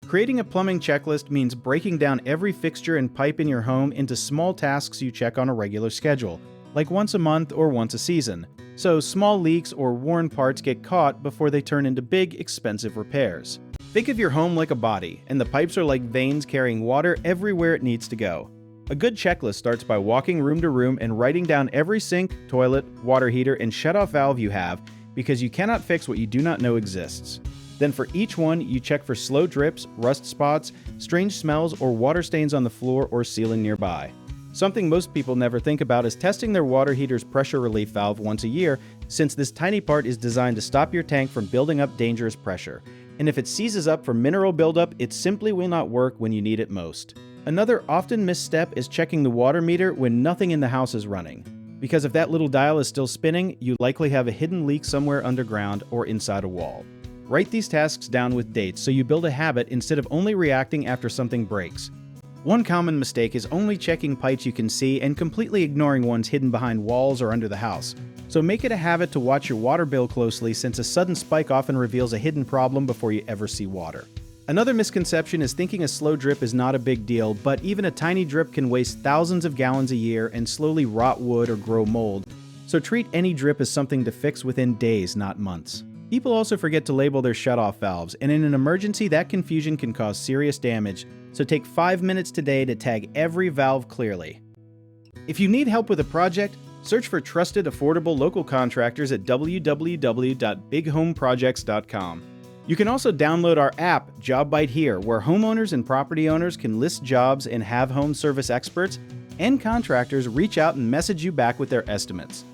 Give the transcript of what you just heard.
Creating a plumbing checklist means breaking down every fixture and pipe in your home into small tasks you check on a regular schedule, like once a month or once a season, so small leaks or worn parts get caught before they turn into big, expensive repairs. Think of your home like a body, and the pipes are like veins carrying water everywhere it needs to go. A good checklist starts by walking room to room and writing down every sink, toilet, water heater, and shutoff valve you have, because you cannot fix what you do not know exists. Then for each one, you check for slow drips, rust spots, strange smells, or water stains on the floor or ceiling nearby. Something most people never think about is testing their water heater's pressure relief valve once a year, since this tiny part is designed to stop your tank from building up dangerous pressure. And if it seizes up from mineral buildup, it simply will not work when you need it most. Another often missed step is checking the water meter when nothing in the house is running. Because if that little dial is still spinning, you likely have a hidden leak somewhere underground or inside a wall. Write these tasks down with dates so you build a habit instead of only reacting after something breaks. One common mistake is only checking pipes you can see and completely ignoring ones hidden behind walls or under the house. So make it a habit to watch your water bill closely, since a sudden spike often reveals a hidden problem before you ever see water. Another misconception is thinking a slow drip is not a big deal, but even a tiny drip can waste thousands of gallons a year and slowly rot wood or grow mold. So treat any drip as something to fix within days, not months. People also forget to label their shutoff valves, and in an emergency, that confusion can cause serious damage, so take 5 minutes today to tag every valve clearly. If you need help with a project, search for trusted, affordable local contractors at www.bighomeprojects.com. You can also download our app, Job Bite Here, where homeowners and property owners can list jobs and have home service experts and contractors reach out and message you back with their estimates.